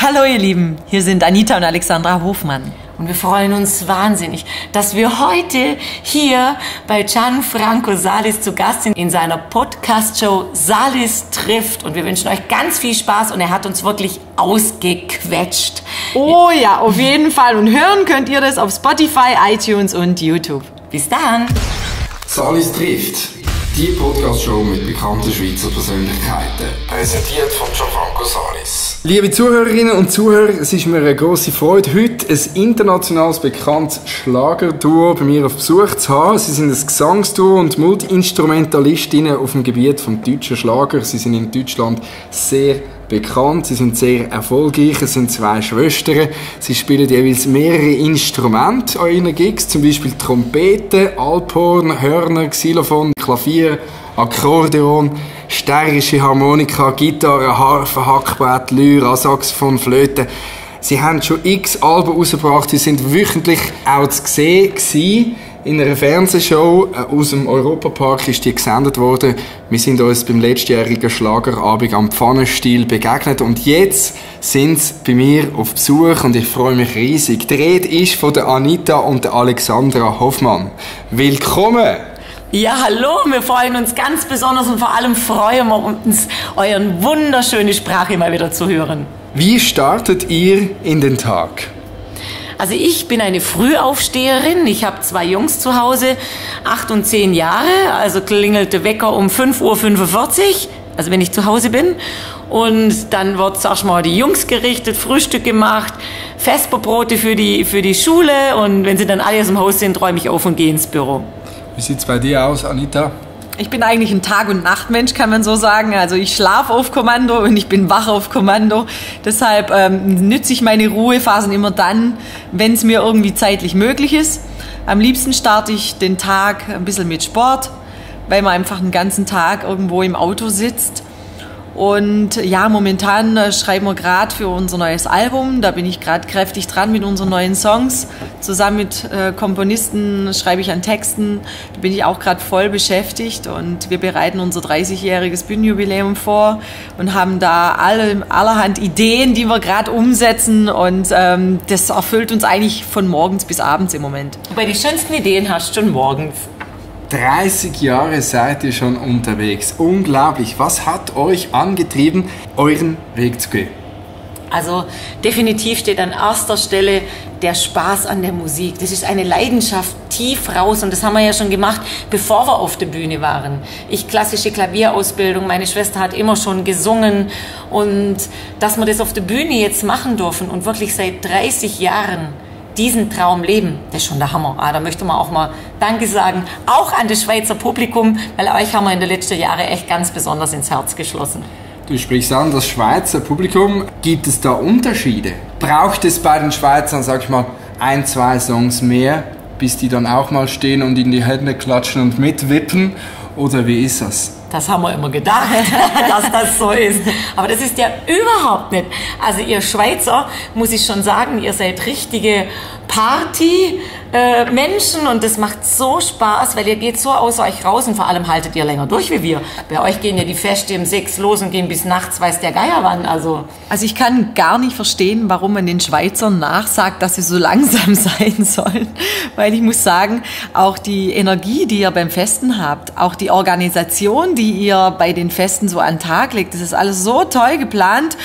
Hallo ihr Lieben, hier sind Anita und Alexandra Hofmann. Und wir freuen uns wahnsinnig, dass wir heute hier bei Gianfranco Salis zu Gast sind in seiner Podcast-Show Salis trifft. Und wir wünschen euch ganz viel Spaß und er hat uns wirklich ausgequetscht. Oh ja, auf jeden Fall. Und hören könnt ihr das auf Spotify, iTunes und YouTube. Bis dann. Salis trifft. Die Podcast-Show mit bekannten Schweizer Persönlichkeiten. Präsentiert von Gianfranco Salis. Liebe Zuhörerinnen und Zuhörer, es ist mir eine grosse Freude, heute ein internationales bekanntes Schlagerduo bei mir auf Besuch zu haben. Sie sind ein Gesangsduo und Multi-Instrumentalistinnen auf dem Gebiet des deutschen Schlagers. Sie sind in Deutschland sehr bekannt, sie sind sehr erfolgreich, es sind zwei Schwestern. Sie spielen jeweils mehrere Instrumente an ihren Gigs, zum Beispiel Trompete, Alphorn, Hörner, Xylophon, Klavier, Akkordeon, steirische Harmonika, Gitarre, Harfe, Hackbrett, Lyra, Saxophon, Flöte. Sie haben schon x Alben rausgebracht, sie sind wöchentlich auch zu sehen gewesen. In einer Fernsehshow aus dem Europapark ist die gesendet worden. Wir sind uns beim letztjährigen Schlagerabend am Pfannenstiel begegnet und jetzt sind sie bei mir auf Besuch und ich freue mich riesig. Die Rede ist von der Anita und der Alexandra Hofmann. Willkommen! Ja, hallo, wir freuen uns ganz besonders und vor allem freuen wir uns, euren wunderschöne Sprache mal wieder zu hören. Wie startet ihr in den Tag? Also ich bin eine Frühaufsteherin, ich habe 2 Jungs zu Hause, 8 und 10 Jahre, also klingelt der Wecker um 5:45 Uhr, also wenn ich zu Hause bin. Und dann wird, sag ich mal, die Jungs gerichtet, Frühstück gemacht, Vesperbrote für die Schule und wenn sie dann alle aus dem Haus sind, räume ich auf und gehe ins Büro. Wie sieht es bei dir aus, Anita? Ich bin eigentlich ein Tag- und Nachtmensch, kann man so sagen. Also ich schlafe auf Kommando und ich bin wach auf Kommando. Deshalb nütze ich meine Ruhephasen immer dann, wenn es mir irgendwie zeitlich möglich ist. Am liebsten starte ich den Tag ein bisschen mit Sport, weil man einfach den ganzen Tag irgendwo im Auto sitzt. Und ja, momentan schreiben wir gerade für unser neues Album. Da bin ich gerade kräftig dran mit unseren neuen Songs. Zusammen mit Komponisten schreibe ich an Texten. Da bin ich auch gerade voll beschäftigt. Und wir bereiten unser 30-jähriges Bühnenjubiläum vor und haben da allerhand Ideen, die wir gerade umsetzen. Und das erfüllt uns eigentlich von morgens bis abends im Moment. Wobei die schönsten Ideen hast du schon morgens. 30 Jahre seid ihr schon unterwegs. Unglaublich. Was hat euch angetrieben, euren Weg zu gehen? Also definitiv steht an erster Stelle der Spaß an der Musik. Das ist eine Leidenschaft tief raus und das haben wir ja schon gemacht, bevor wir auf der Bühne waren. Ich klassische Klavierausbildung, meine Schwester hat immer schon gesungen und dass wir das auf der Bühne jetzt machen dürfen und wirklich seit 30 Jahren diesen Traum leben, das ist schon der Hammer. Da möchte man auch mal Danke sagen, auch an das Schweizer Publikum, weil euch haben wir in den letzten Jahren echt ganz besonders ins Herz geschlossen. Du sprichst an, das Schweizer Publikum. Gibt es da Unterschiede? Braucht es bei den Schweizern, sag ich mal, 1, 2 Songs mehr, bis die dann auch mal stehen und in die Hände klatschen und mitwippen? Oder wie ist das? Das haben wir immer gedacht, dass das so ist. Aber das ist ja überhaupt nicht. Also ihr Schweizer, muss ich schon sagen, ihr seid richtige Party-Menschen und das macht so Spaß, weil ihr geht so aus euch raus und vor allem haltet ihr länger durch wie wir. Bei euch gehen ja die Feste um 6 los und gehen bis nachts, weiß der Geier wann. Also ich kann gar nicht verstehen, warum man den Schweizern nachsagt, dass sie so langsam sein sollen. Weil ich muss sagen, auch die Energie, die ihr beim Festen habt, auch die Organisation, die ihr bei den Festen so an den Tag legt, das ist alles so toll geplant.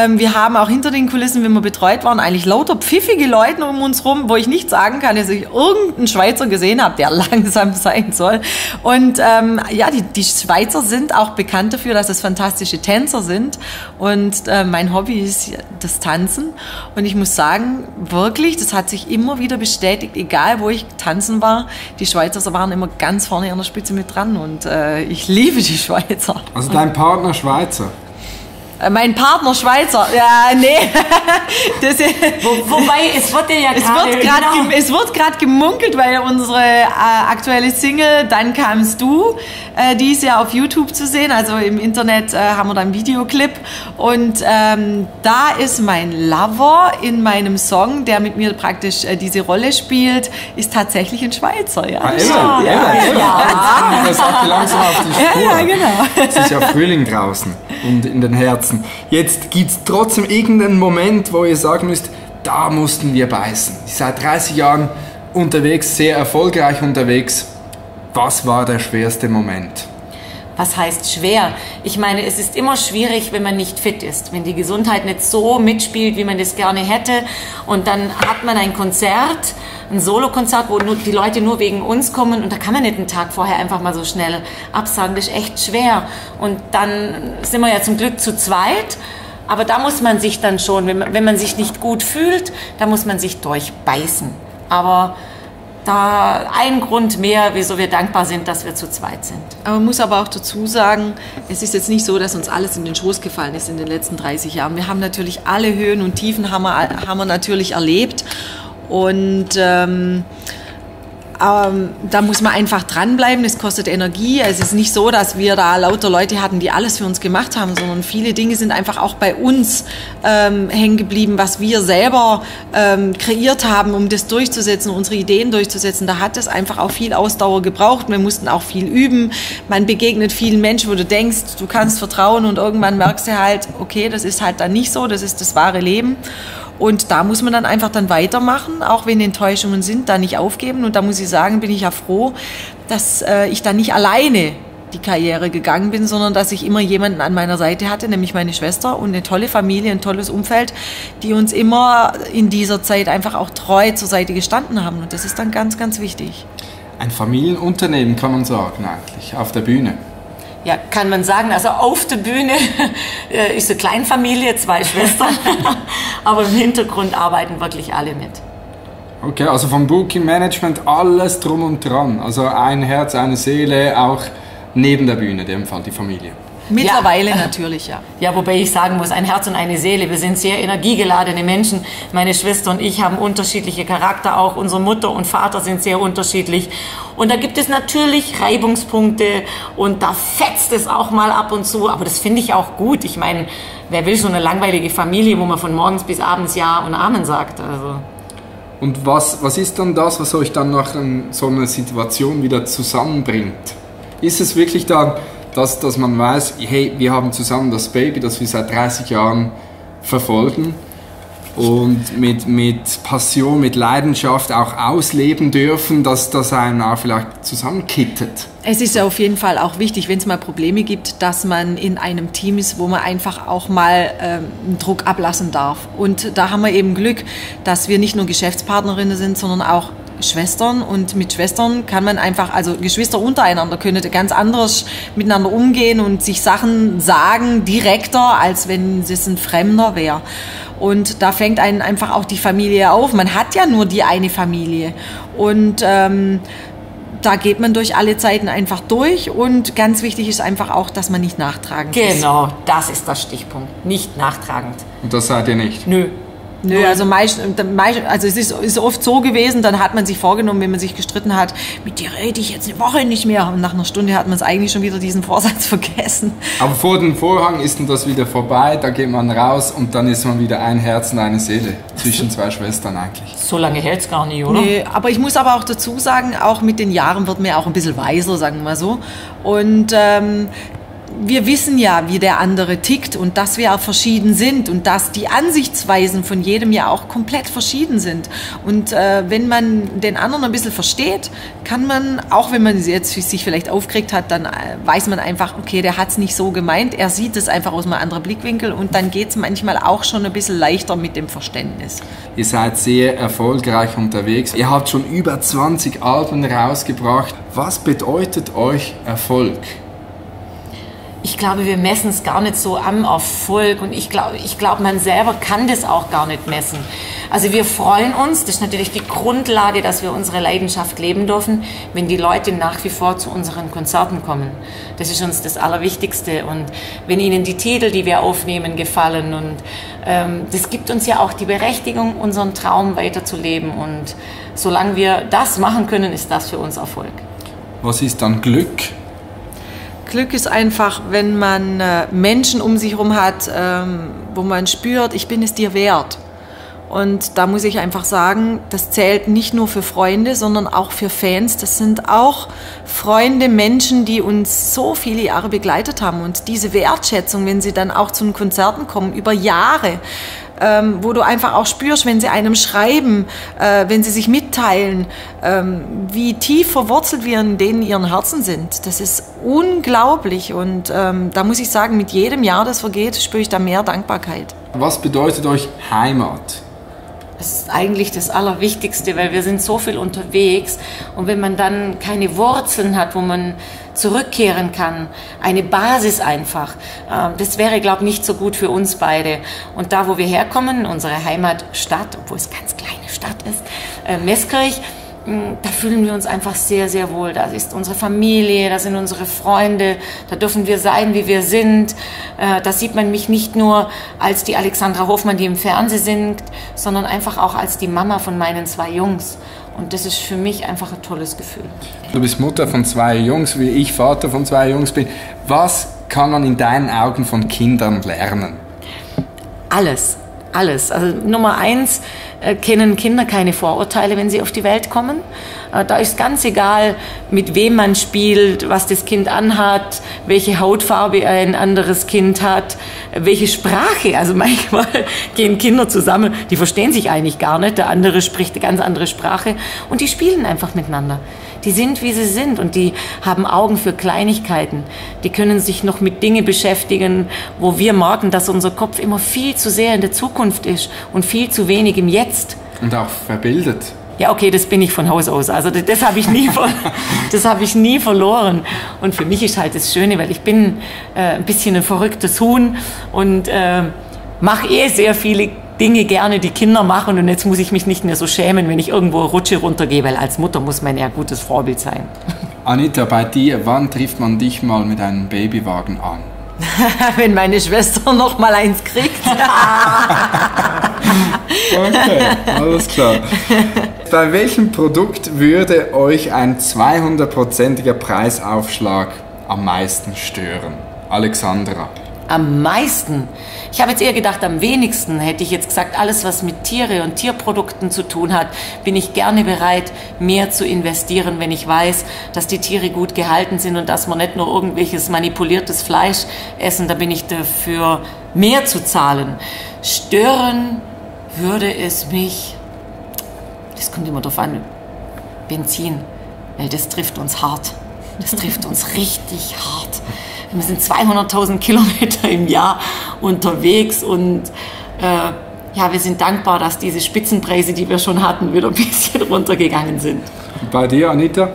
Wir haben auch hinter den Kulissen, wenn wir betreut waren, eigentlich lauter pfiffige Leute um uns rum, wo ich nicht sagen kann, dass ich irgendeinen Schweizer gesehen habe, der langsam sein soll. Und ja, die Schweizer sind auch bekannt dafür, dass es fantastische Tänzer sind. Und mein Hobby ist das Tanzen. Und ich muss sagen, wirklich, das hat sich immer wieder bestätigt, egal wo ich tanzen war, die Schweizer waren immer ganz vorne an der Spitze mit dran. Und ich liebe die Schweizer. Also dein Partner Schweizer? Mein Partner Schweizer, ja, nee. Wobei, es wird ja es wird gerade gemunkelt, weil unsere aktuelle Single "Dann kamst du", die ist ja auf YouTube zu sehen, also im Internet haben wir da einen Videoclip und da ist mein Lover in meinem Song, der mit mir praktisch diese Rolle spielt, ist tatsächlich ein Schweizer, ja. Das sagt langsam auf die Spur. Ja, genau. Es ist ja Frühling draußen und in den Herzen Herzen. Jetzt gibt es trotzdem irgendeinen Moment, wo ihr sagen müsst, da mussten wir beißen. Ihr seid 30 Jahren unterwegs, sehr erfolgreich unterwegs. Was war der schwerste Moment? Was heißt schwer? Ich meine, es ist immer schwierig, wenn man nicht fit ist, wenn die Gesundheit nicht so mitspielt, wie man das gerne hätte. Und dann hat man ein Konzert, ein Solokonzert, wo die Leute nur wegen uns kommen und da kann man nicht einen Tag vorher einfach mal so schnell absagen. Das ist echt schwer. Und dann sind wir ja zum Glück zu zweit. Aber da muss man sich dann schon, wenn man sich nicht gut fühlt, da muss man sich durchbeißen. Aber da ein Grund mehr, wieso wir dankbar sind, dass wir zu zweit sind. Man muss aber auch dazu sagen, es ist jetzt nicht so, dass uns alles in den Schoß gefallen ist in den letzten 30 Jahren. Wir haben natürlich alle Höhen und Tiefen haben wir natürlich erlebt und da muss man einfach dranbleiben, es kostet Energie. Es ist nicht so, dass wir da lauter Leute hatten, die alles für uns gemacht haben, sondern viele Dinge sind einfach auch bei uns hängen geblieben, was wir selber kreiert haben, um das durchzusetzen, unsere Ideen durchzusetzen. Da hat es einfach auch viel Ausdauer gebraucht. Wir mussten auch viel üben. Man begegnet vielen Menschen, wo du denkst, du kannst vertrauen und irgendwann merkst du halt, okay, das ist halt dann nicht so, das ist das wahre Leben. Und da muss man dann einfach dann weitermachen, auch wenn Enttäuschungen sind, da nicht aufgeben. Und da muss ich sagen, bin ich ja froh, dass ich dann nicht alleine die Karriere gegangen bin, sondern dass ich immer jemanden an meiner Seite hatte, nämlich meine Schwester und eine tolle Familie, ein tolles Umfeld, die uns immer in dieser Zeit einfach auch treu zur Seite gestanden haben. Und das ist dann ganz, ganz wichtig. Ein Familienunternehmen kann man sagen eigentlich, auf der Bühne. Ja, kann man sagen. Also auf der Bühne ist eine Kleinfamilie, 2 Schwestern, aber im Hintergrund arbeiten wirklich alle mit. Okay, also vom Booking Management alles drum und dran. Also ein Herz, eine Seele, auch neben der Bühne, in dem Fall die Familie. Mittlerweile ja. Natürlich, ja. Ja, wobei ich sagen muss, ein Herz und eine Seele. Wir sind sehr energiegeladene Menschen. Meine Schwester und ich haben unterschiedliche Charakter auch. Unsere Mutter und Vater sind sehr unterschiedlich. Und da gibt es natürlich Reibungspunkte und da fetzt es auch mal ab und zu. Aber das finde ich auch gut. Ich meine, wer will so eine langweilige Familie, wo man von morgens bis abends Ja und Amen sagt? Also. Und was ist dann das, was euch dann nach so einer Situation wieder zusammenbringt? Ist es wirklich dann, dass man weiß, hey, wir haben zusammen das Baby, das wir seit 30 Jahren verfolgen und mit Passion, mit Leidenschaft auch ausleben dürfen, dass das einen auch vielleicht zusammenkittet? Es ist ja auf jeden Fall auch wichtig, wenn es mal Probleme gibt, dass man in einem Team ist, wo man einfach auch mal einen Druck ablassen darf. Und da haben wir eben Glück, dass wir nicht nur Geschäftspartnerinnen sind, sondern auch Schwestern, und mit Schwestern kann man einfach, also Geschwister untereinander können ganz anders miteinander umgehen und sich Sachen sagen direkter, als wenn es ein Fremder wäre. Und da fängt einen einfach auch die Familie auf. Man hat ja nur die eine Familie und da geht man durch alle Zeiten einfach durch, und ganz wichtig ist einfach auch, dass man nicht nachtragend ist. Genau, das ist der Stichpunkt, nicht nachtragend. Und das seid ihr nicht? Nö. Nö, also es ist oft so gewesen, dann hat man sich vorgenommen, wenn man sich gestritten hat, mit dir rede ich jetzt eine Woche nicht mehr. Und nach einer Stunde hat man es eigentlich schon wieder diesen Vorsatz vergessen. Aber vor dem Vorhang ist dann das wieder vorbei, da geht man raus und dann ist man wieder ein Herz und eine Seele zwischen 2 Schwestern eigentlich. So lange hält es gar nicht, oder? Nee, aber ich muss aber auch dazu sagen, auch mit den Jahren wird man auch ein bisschen weiser, sagen wir mal so. Und wir wissen ja, wie der andere tickt und dass wir auch verschieden sind und dass die Ansichtsweisen von jedem ja auch komplett verschieden sind. Und wenn man den anderen ein bisschen versteht, kann man, auch wenn man jetzt sich vielleicht aufgeregt hat, dann weiß man einfach, okay, der hat es nicht so gemeint, er sieht es einfach aus einem anderen Blickwinkel, und dann geht es manchmal auch schon ein bisschen leichter mit dem Verständnis. Ihr seid sehr erfolgreich unterwegs. Ihr habt schon über 20 Alben rausgebracht. Was bedeutet euch Erfolg? Ich glaube, wir messen es gar nicht so am Erfolg, und ich glaube, man selber kann das auch gar nicht messen. Also wir freuen uns, das ist natürlich die Grundlage, dass wir unsere Leidenschaft leben dürfen, wenn die Leute nach wie vor zu unseren Konzerten kommen. Das ist uns das Allerwichtigste, und wenn ihnen die Titel, die wir aufnehmen, gefallen, und das gibt uns ja auch die Berechtigung, unseren Traum weiterzuleben, und solange wir das machen können, ist das für uns Erfolg. Was ist dann Glück? Glück ist einfach, wenn man Menschen um sich herum hat, wo man spürt, ich bin es dir wert. Und da muss ich einfach sagen, das zählt nicht nur für Freunde, sondern auch für Fans. Das sind auch Freunde, Menschen, die uns so viele Jahre begleitet haben. Und diese Wertschätzung, wenn sie dann auch zu den Konzerten kommen, über Jahre, wo du einfach auch spürst, wenn sie einem schreiben, wenn sie sich mitteilen, wie tief verwurzelt wir in denen ihren Herzen sind. Das ist unglaublich. Und da muss ich sagen, mit jedem Jahr, das vergeht, spüre ich da mehr Dankbarkeit. Was bedeutet euch Heimat? Das ist eigentlich das Allerwichtigste, weil wir sind so viel unterwegs und wenn man dann keine Wurzeln hat, wo man zurückkehren kann, eine Basis einfach, das wäre, glaube ich, nicht so gut für uns beide. Und da, wo wir herkommen, unsere Heimatstadt, obwohl es eine ganz kleine Stadt ist, Meßkirch, da fühlen wir uns einfach sehr, sehr wohl. Da ist unsere Familie, da sind unsere Freunde, da dürfen wir sein, wie wir sind. Da sieht man mich nicht nur als die Alexandra Hofmann, die im Fernsehen singt, sondern einfach auch als die Mama von meinen 2 Jungs. Und das ist für mich einfach ein tolles Gefühl. Du bist Mutter von 2 Jungs, wie ich Vater von 2 Jungs bin. Was kann man in deinen Augen von Kindern lernen? Alles. Alles. Also Nummer 1, kennen Kinder keine Vorurteile, wenn sie auf die Welt kommen. Da ist ganz egal, mit wem man spielt, was das Kind anhat, welche Hautfarbe ein anderes Kind hat, welche Sprache. Also manchmal gehen Kinder zusammen, die verstehen sich eigentlich gar nicht, der andere spricht eine ganz andere Sprache und die spielen einfach miteinander. Die sind, wie sie sind und die haben Augen für Kleinigkeiten. Die können sich noch mit Dingen beschäftigen, wo wir merken, dass unser Kopf immer viel zu sehr in der Zukunft ist und viel zu wenig im Jetzt. Und auch verbildet. Ja, okay, das bin ich von Haus aus. Also das habe ich nie verloren. Und für mich ist halt das Schöne, weil ich bin ein bisschen ein verrücktes Huhn und mache sehr viele Dinge gerne, die Kinder machen und jetzt muss ich mich nicht mehr so schämen, wenn ich irgendwo Rutsche runtergehe, weil als Mutter muss man ja ein gutes Vorbild sein. Anita, bei dir, wann trifft man dich mal mit einem Babywagen an? Wenn meine Schwester noch mal eins kriegt. Okay, alles klar. Bei welchem Produkt würde euch ein 200%iger Preisaufschlag am meisten stören? Alexandra. Am meisten? Ich habe jetzt eher gedacht, am wenigsten. Hätte ich jetzt gesagt, alles, was mit Tiere und Tierprodukten zu tun hat, bin ich gerne bereit, mehr zu investieren, wenn ich weiß, dass die Tiere gut gehalten sind und dass wir nicht nur irgendwelches manipuliertes Fleisch essen. Da bin ich dafür, mehr zu zahlen. Stören würde es mich, das kommt immer drauf an, Benzin, weil das trifft uns hart. Das trifft uns richtig hart. Wir sind 200.000 Kilometer im Jahr unterwegs und ja, wir sind dankbar, dass diese Spitzenpreise, die wir schon hatten, wieder ein bisschen runtergegangen sind. Bei dir, Anita?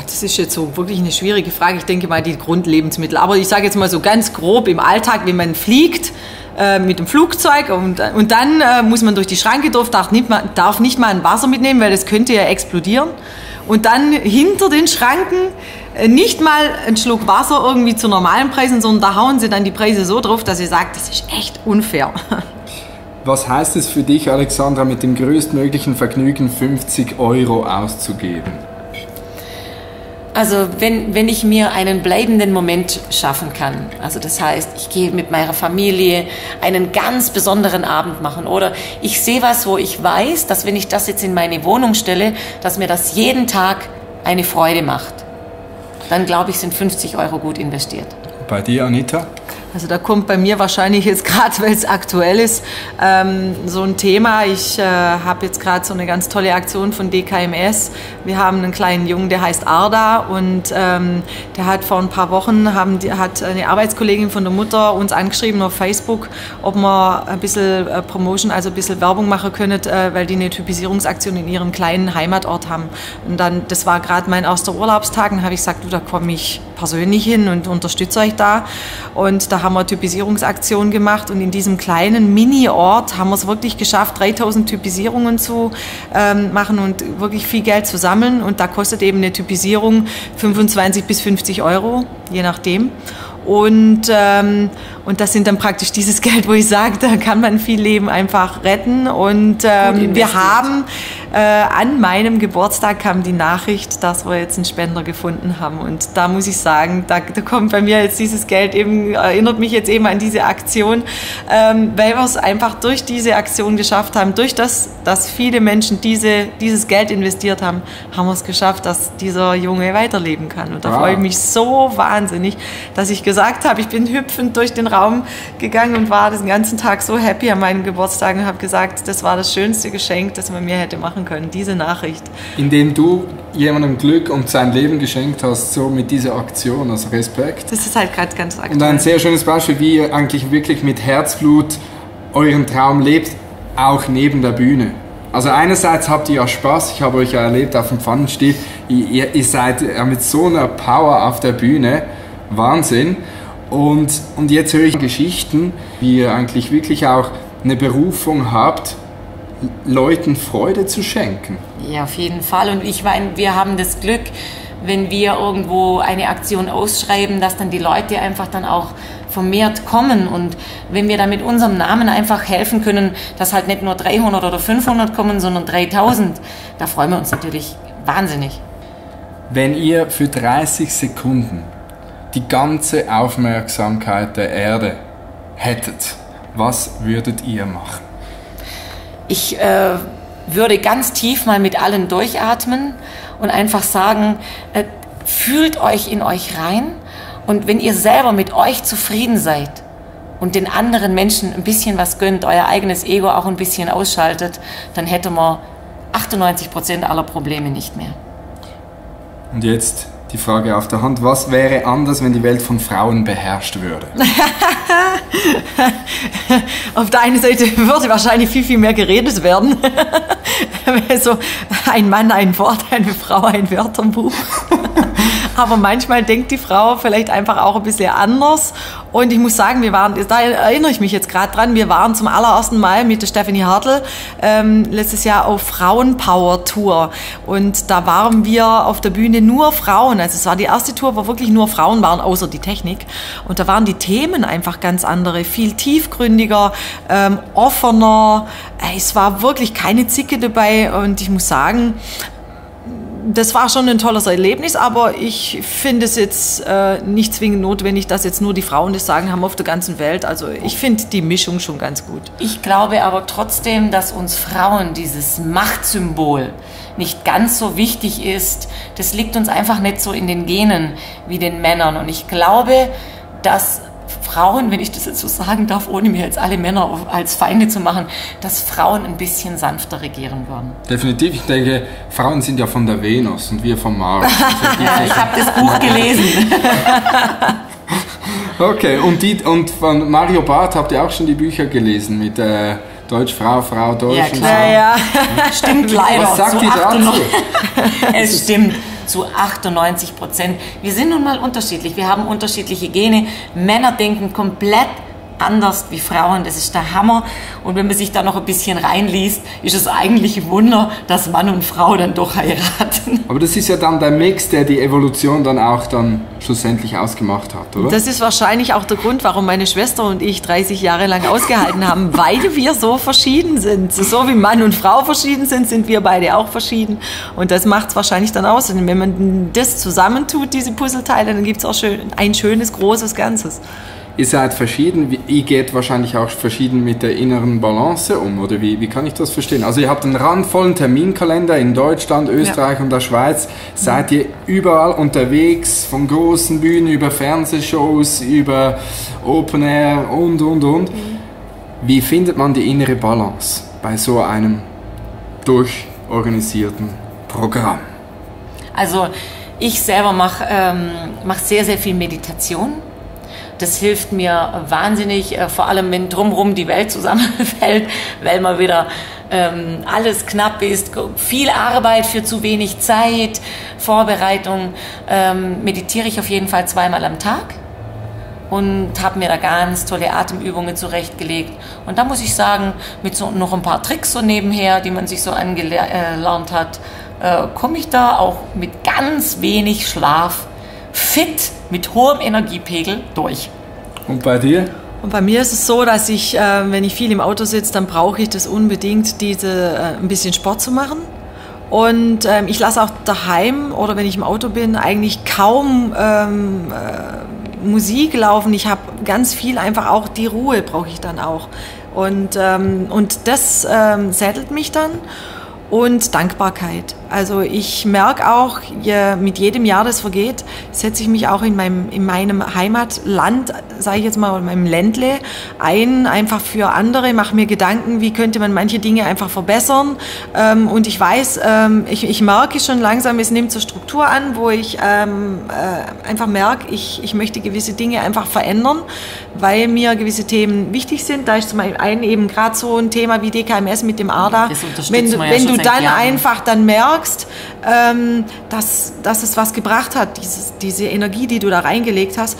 Das ist jetzt so wirklich eine schwierige Frage. Ich denke mal die Grundlebensmittel. Aber ich sage jetzt mal so ganz grob im Alltag, wenn man fliegt mit dem Flugzeug und dann muss man durch die Schranke, darf nicht mal ein Wasser mitnehmen, weil das könnte ja explodieren. Und dann hinter den Schranken nicht mal einen Schluck Wasser irgendwie zu normalen Preisen, sondern da hauen sie dann die Preise so drauf, dass sie sagt, das ist echt unfair. Was heißt es für dich, Alexandra, mit dem größtmöglichen Vergnügen 50 € auszugeben? Also wenn ich mir einen bleibenden Moment schaffen kann, also das heißt, ich gehe mit meiner Familie einen ganz besonderen Abend machen oder ich sehe was, wo ich weiß, dass wenn ich das jetzt in meine Wohnung stelle, dass mir das jeden Tag eine Freude macht, dann glaube ich, sind 50 € gut investiert. Bei dir, Anita? Also da kommt bei mir wahrscheinlich jetzt gerade, weil es aktuell ist, so ein Thema. Ich habe jetzt gerade so eine ganz tolle Aktion von DKMS. Wir haben einen kleinen Jungen, der heißt Arda und der hat vor ein paar Wochen, hat eine Arbeitskollegin von der Mutter uns angeschrieben auf Facebook, ob wir ein bisschen Promotion, also ein bisschen Werbung machen können, weil die eine Typisierungsaktion in ihrem kleinen Heimatort haben. Und dann, das war gerade mein erster Urlaubstag, und habe ich gesagt, du, da komme ich persönlich hin und unterstütze euch da. Und da haben wir Typisierungsaktionen gemacht und in diesem kleinen Mini-Ort haben wir es wirklich geschafft, 3000 Typisierungen zu machen und wirklich viel Geld zu sammeln. Und da kostet eben eine Typisierung 25 bis 50 €, je nachdem. Und Und das sind dann praktisch dieses Geld, wo ich sage, da kann man viel Leben einfach retten. Und wir haben an meinem Geburtstag kam die Nachricht, dass wir jetzt einen Spender gefunden haben. Und da muss ich sagen, da kommt bei mir jetzt dieses Geld eben, erinnert mich jetzt eben an diese Aktion, weil wir es einfach durch diese Aktion geschafft haben, durch das, dass viele Menschen dieses Geld investiert haben, haben wir es geschafft, dass dieser Junge weiterleben kann. Und da freue ich mich so wahnsinnig, dass ich gesagt habe, ich bin hüpfend durch den Raum gegangen und war den ganzen Tag so happy an meinem Geburtstag und habe gesagt, das war das schönste Geschenk, das man mir hätte machen können, diese Nachricht. Indem du jemandem Glück und sein Leben geschenkt hast, so mit dieser Aktion, also Respekt. Das ist halt gerade ganz aktuell. Und ein sehr schönes Beispiel, wie ihr eigentlich wirklich mit Herzblut euren Traum lebt, auch neben der Bühne. Also einerseits habt ihr ja Spaß, ich habe euch ja erlebt auf dem Pfannenstiel, ihr seid mit so einer Power auf der Bühne, Wahnsinn. Und jetzt höre ich Geschichten, wie ihr eigentlich wirklich auch eine Berufung habt, Leuten Freude zu schenken. Ja, auf jeden Fall. Und ich meine, wir haben das Glück, wenn wir irgendwo eine Aktion ausschreiben, dass dann die Leute einfach dann auch vermehrt kommen. Und wenn wir da mit unserem Namen einfach helfen können, dass halt nicht nur 300 oder 500 kommen, sondern 3000, da freuen wir uns natürlich wahnsinnig. Wenn ihr für 30 Sekunden die ganze Aufmerksamkeit der Erde hättet, was würdet ihr machen? Ich würde ganz tief mal mit allen durchatmen und einfach sagen, fühlt euch in euch rein, und wenn ihr selber mit euch zufrieden seid und den anderen Menschen ein bisschen was gönnt, euer eigenes Ego auch ein bisschen ausschaltet, dann hätten wir 98% aller Probleme nicht mehr. Und jetzt die Frage auf der Hand, was wäre anders, wenn die Welt von Frauen beherrscht würde? Auf der einen Seite würde wahrscheinlich viel, viel mehr geredet werden. So ein Mann ein Wort, eine Frau ein Wörterbuch. Aber manchmal denkt die Frau vielleicht einfach auch ein bisschen anders. Und ich muss sagen, da erinnere ich mich jetzt gerade dran, wir waren zum allerersten Mal mit der Stefanie Hartl letztes Jahr auf Frauenpower-Tour. Und da waren wir auf der Bühne nur Frauen. Also es war die erste Tour, wo wirklich nur Frauen waren, außer die Technik. Und da waren die Themen einfach ganz andere, viel tiefgründiger, offener. Es war wirklich keine Zicke dabei. Und ich muss sagen, das war schon ein tolles Erlebnis, aber ich finde es jetzt nicht zwingend notwendig, dass jetzt nur die Frauen das Sagen haben auf der ganzen Welt. Also ich finde die Mischung schon ganz gut. Ich glaube aber trotzdem, dass uns Frauen dieses Machtsymbol nicht ganz so wichtig ist. Das liegt uns einfach nicht so in den Genen wie den Männern. Und ich glaube, dass Frauen, wenn ich das jetzt so sagen darf, ohne mir jetzt alle Männer als Feinde zu machen, dass Frauen ein bisschen sanfter regieren würden. Definitiv. Ich denke, Frauen sind ja von der Venus und wir vom Mars. Ja, ich habe das Buch gelesen. Okay, und von Mario Barth habt ihr auch schon die Bücher gelesen mit Deutsch Frau, Frau, Deutsch? Ja, klar. Ja. Stimmt leider. Was sagt ihr dazu? Es stimmt. Zu 98%. Wir sind nun mal unterschiedlich. Wir haben unterschiedliche Gene. Männer denken komplett anders wie Frauen. Das ist der Hammer. Und wenn man sich da noch ein bisschen reinliest, ist es eigentlich ein Wunder, dass Mann und Frau dann doch heiraten. Aber das ist ja dann der Mix, der die Evolution dann auch dann schlussendlich ausgemacht hat, oder? Das ist wahrscheinlich auch der Grund, warum meine Schwester und ich 30 Jahre lang ausgehalten haben, weil wir so verschieden sind. So wie Mann und Frau verschieden sind, sind wir beide auch verschieden. Und das macht es wahrscheinlich dann aus. Und wenn man das zusammentut, diese Puzzleteile, dann gibt es auch ein schönes, großes Ganzes. Ihr seid verschieden, ihr geht wahrscheinlich auch verschieden mit der inneren Balance um, oder wie kann ich das verstehen? Also ihr habt einen randvollen Terminkalender in Deutschland, Österreich und der Schweiz. Seid ihr überall unterwegs, von großen Bühnen über Fernsehshows, über Open Air und. Wie findet man die innere Balance bei so einem durchorganisierten Programm? Also ich selber mache sehr, sehr viel Meditation. Das hilft mir wahnsinnig, vor allem wenn drumherum die Welt zusammenfällt, weil mal wieder alles knapp ist, viel Arbeit für zu wenig Zeit, Vorbereitung, meditiere ich auf jeden Fall 2-mal am Tag und habe mir da ganz tolle Atemübungen zurechtgelegt. Und da muss ich sagen, mit so noch ein paar Tricks so nebenher, die man sich so angelernt hat, komme ich da auch mit ganz wenig Schlaf fit, mit hohem Energiepegel durch. Und bei dir? Und bei mir ist es so, dass ich, wenn ich viel im Auto sitze, dann brauche ich das unbedingt, ein bisschen Sport zu machen. Und ich lasse auch daheim oder wenn ich im Auto bin, eigentlich kaum Musik laufen. Ich habe ganz viel, einfach auch die Ruhe brauche ich dann auch. Und das sättelt mich dann. Und Dankbarkeit. Also ich merke auch, mit jedem Jahr, das vergeht, setze ich mich auch in meinem Heimatland, sage ich jetzt mal, in meinem Ländle ein, einfach für andere, mache mir Gedanken, wie könnte man manche Dinge einfach verbessern. Und ich weiß, ich merke schon langsam, es nimmt so Struktur an, wo ich einfach merke, ich möchte gewisse Dinge einfach verändern, weil mir gewisse Themen wichtig sind. Da ist zum einen eben gerade so ein Thema wie DKMS mit dem ARDA. Wenn du dann einfach dann merkst, dass es was gebracht hat, diese Energie, die du da reingelegt hast,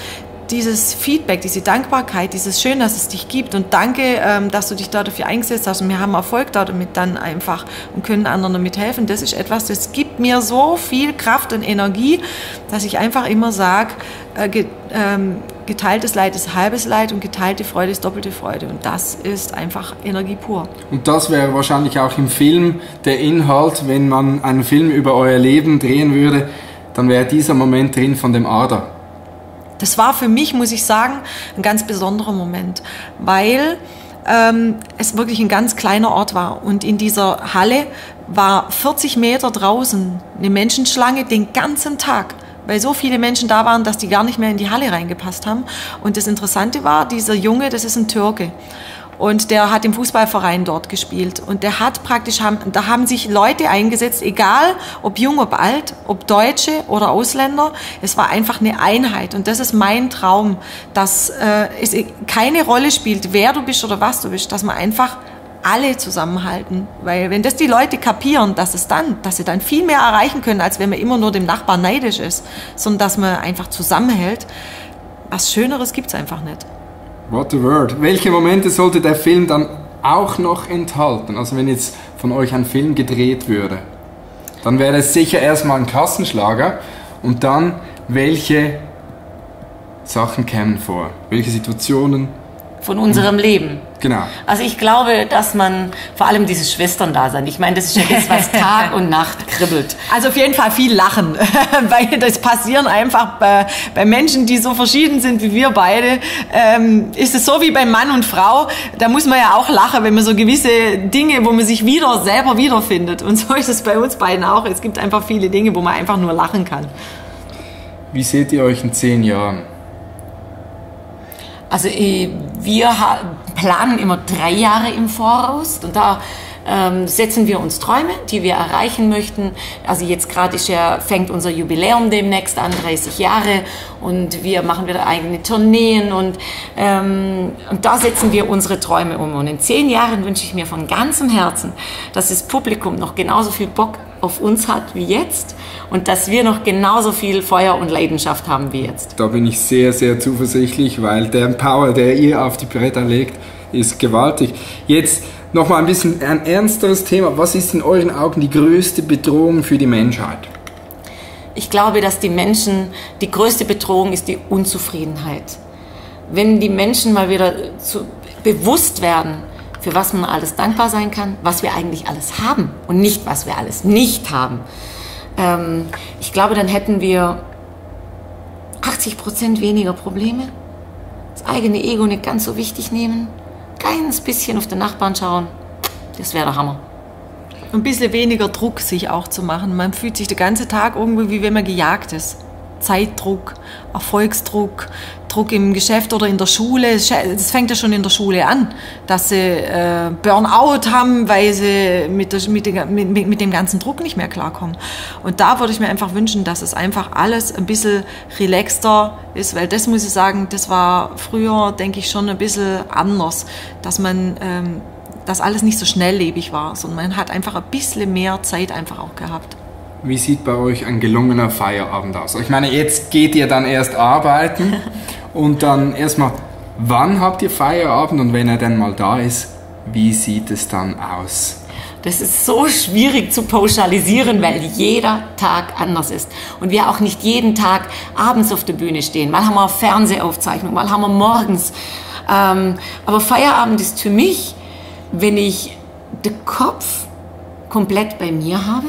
dieses Feedback, diese Dankbarkeit, dieses Schön, dass es dich gibt und danke, dass du dich da dafür eingesetzt hast und wir haben Erfolg damit dann einfach und können anderen damit helfen. Das ist etwas, das gibt mir so viel Kraft und Energie, dass ich einfach immer sage, geteiltes Leid ist halbes Leid und geteilte Freude ist doppelte Freude. Und das ist einfach Energie pur. Und das wäre wahrscheinlich auch im Film der Inhalt, wenn man einen Film über euer Leben drehen würde, dann wäre dieser Moment drin von dem ARDA. Das war für mich, muss ich sagen, ein ganz besonderer Moment, weil es wirklich ein ganz kleiner Ort war. Und in dieser Halle war 40 Meter draußen eine Menschenschlange den ganzen Tag, weil so viele Menschen da waren, dass die gar nicht mehr in die Halle reingepasst haben. Und das Interessante war, dieser Junge, das ist ein Türke. Und der hat im Fußballverein dort gespielt. Und der hat praktisch, da haben sich Leute eingesetzt, egal ob jung, ob alt, ob Deutsche oder Ausländer. Es war einfach eine Einheit. Und das ist mein Traum, dass es keine Rolle spielt, wer du bist oder was du bist, dass man einfach alle zusammenhalten. Weil wenn das die Leute kapieren, dass sie dann viel mehr erreichen können, als wenn man immer nur dem Nachbarn neidisch ist, sondern dass man einfach zusammenhält. Was Schöneres gibt's einfach nicht. What a word. Welche Momente sollte der Film dann auch noch enthalten? Also wenn jetzt von euch ein Film gedreht würde, dann wäre es sicher erstmal ein Kassenschlager und dann welche Sachen kämen vor? Welche Situationen? Von unserem Leben. Genau. Also ich glaube, dass man vor allem dieses Schwestern-Dasein, ich meine, das ist ja das, was Tag und Nacht kribbelt. Also auf jeden Fall viel Lachen, weil das passieren einfach bei Menschen, die so verschieden sind wie wir beide, ist es so wie bei Mann und Frau, da muss man ja auch lachen, wenn man so gewisse Dinge, wo man sich selber wiederfindet. Und so ist es bei uns beiden auch. Es gibt einfach viele Dinge, wo man einfach nur lachen kann. Wie seht ihr euch in 10 Jahren? Also wir planen immer 3 Jahre im Voraus und da setzen wir uns Träume, die wir erreichen möchten. Also jetzt gerade fängt unser Jubiläum demnächst an, 30 Jahre und wir machen wieder eigene Tourneen und da setzen wir unsere Träume um. Und in 10 Jahren wünsche ich mir von ganzem Herzen, dass das Publikum noch genauso viel Bock auf uns hat wie jetzt und dass wir noch genauso viel Feuer und Leidenschaft haben wie jetzt. Da bin ich sehr, sehr zuversichtlich, weil der Power, der ihr auf die Bretter legt, ist gewaltig. Jetzt nochmal ein bisschen ein ernsteres Thema. Was ist in euren Augen die größte Bedrohung für die Menschheit? Ich glaube, dass die größte Bedrohung ist die Unzufriedenheit. Wenn die Menschen mal wieder bewusst werden, für was man alles dankbar sein kann, was wir eigentlich alles haben und nicht, was wir alles nicht haben. Ich glaube, dann hätten wir 80% weniger Probleme, das eigene Ego nicht ganz so wichtig nehmen, kleines bisschen auf den Nachbarn schauen, das wäre der Hammer. Ein bisschen weniger Druck sich auch zu machen. Man fühlt sich den ganzen Tag irgendwie, wie wenn man gejagt ist. Zeitdruck, Erfolgsdruck, Druck im Geschäft oder in der Schule. Das fängt ja schon in der Schule an, dass sie Burnout haben, weil sie mit dem ganzen Druck nicht mehr klarkommen. Und da würde ich mir einfach wünschen, dass es einfach alles ein bisschen relaxter ist, weil das muss ich sagen, das war früher, denke ich, schon ein bisschen anders, dass alles nicht so schnelllebig war, sondern man hat einfach ein bisschen mehr Zeit einfach auch gehabt. Wie sieht bei euch ein gelungener Feierabend aus? Ich meine, jetzt geht ihr dann erst arbeiten und dann erstmal, wann habt ihr Feierabend und wenn er dann mal da ist, wie sieht es dann aus? Das ist so schwierig zu pauschalisieren, weil jeder Tag anders ist. Und wir auch nicht jeden Tag abends auf der Bühne stehen. Mal haben wir Fernsehaufzeichnung, mal haben wir morgens Aber Feierabend ist für mich, wenn ich den Kopf komplett bei mir habe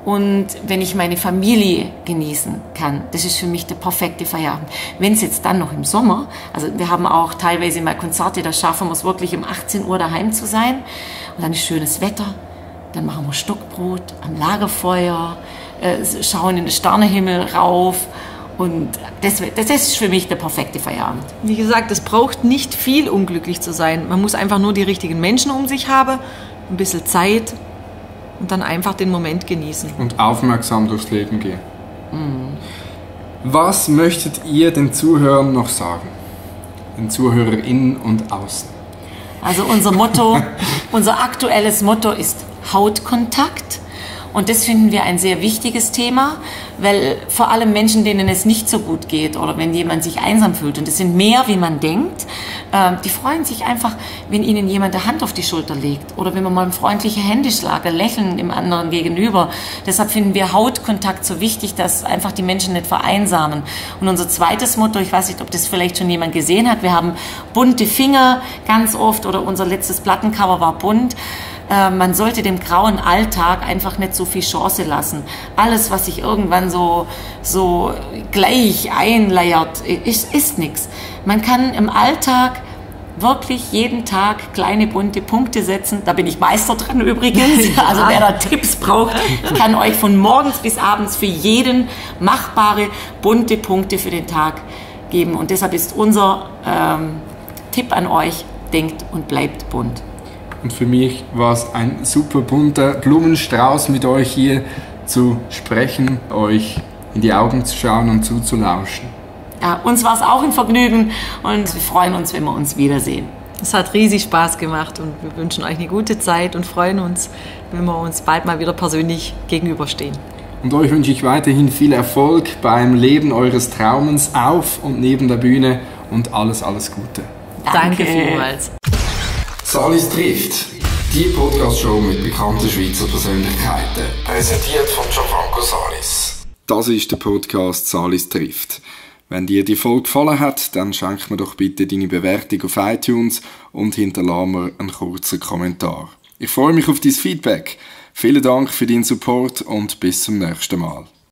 und wenn ich meine Familie genießen kann. Das ist für mich der perfekte Feierabend. Wenn es jetzt dann noch im Sommer, also wir haben auch teilweise mal Konzerte, da schaffen wir es wirklich um 18 Uhr daheim zu sein und dann ist schönes Wetter, dann machen wir Stockbrot am Lagerfeuer, schauen in den Sternenhimmel rauf und das ist für mich der perfekte Feierabend. Wie gesagt, es braucht nicht viel, um glücklich zu sein. Man muss einfach nur die richtigen Menschen um sich haben, ein bisschen Zeit und dann einfach den Moment genießen. Und aufmerksam durchs Leben gehen. Was möchtet ihr den Zuhörern noch sagen? Den ZuhörerInnen und außen? Also unser aktuelles Motto ist Hautkontakt. Und das finden wir ein sehr wichtiges Thema, weil vor allem Menschen, denen es nicht so gut geht oder wenn jemand sich einsam fühlt, und das sind mehr, wie man denkt, die freuen sich einfach, wenn ihnen jemand die Hand auf die Schulter legt oder wenn man mal ein freundlicher Händeschlag, ein Lächeln dem anderen gegenüber. Deshalb finden wir Hautkontakt so wichtig, dass einfach die Menschen nicht vereinsamen. Und unser zweites Motto, ich weiß nicht, ob das vielleicht schon jemand gesehen hat, wir haben bunte Finger ganz oft oder unser letztes Plattencover war bunt. Man sollte dem grauen Alltag einfach nicht so viel Chance lassen. Alles, was sich irgendwann so gleich einleiert, ist nichts. Man kann im Alltag wirklich jeden Tag kleine bunte Punkte setzen. Da bin ich Meister drin übrigens. Also wer da Tipps braucht, kann euch von morgens bis abends für jeden machbare bunte Punkte für den Tag geben. Und deshalb ist unser Tipp an euch, denkt und bleibt bunt. Und für mich war es ein super bunter Blumenstrauß, mit euch hier zu sprechen, euch in die Augen zu schauen und zuzulauschen. Ja, uns war es auch ein Vergnügen und wir freuen uns, wenn wir uns wiedersehen. Es hat riesig Spaß gemacht und wir wünschen euch eine gute Zeit und freuen uns, wenn wir uns bald mal wieder persönlich gegenüberstehen. Und euch wünsche ich weiterhin viel Erfolg beim Leben eures Traumens auf und neben der Bühne und alles Gute. Danke vielmals. Salis trifft. Die Podcast-Show mit bekannten Schweizer Persönlichkeiten. Präsentiert von Gianfranco Salis. Das ist der Podcast Salis trifft. Wenn dir die Folge gefallen hat, dann schenk mir doch bitte deine Bewertung auf iTunes und hinterlasse mir einen kurzen Kommentar. Ich freue mich auf dein Feedback. Vielen Dank für deinen Support und bis zum nächsten Mal.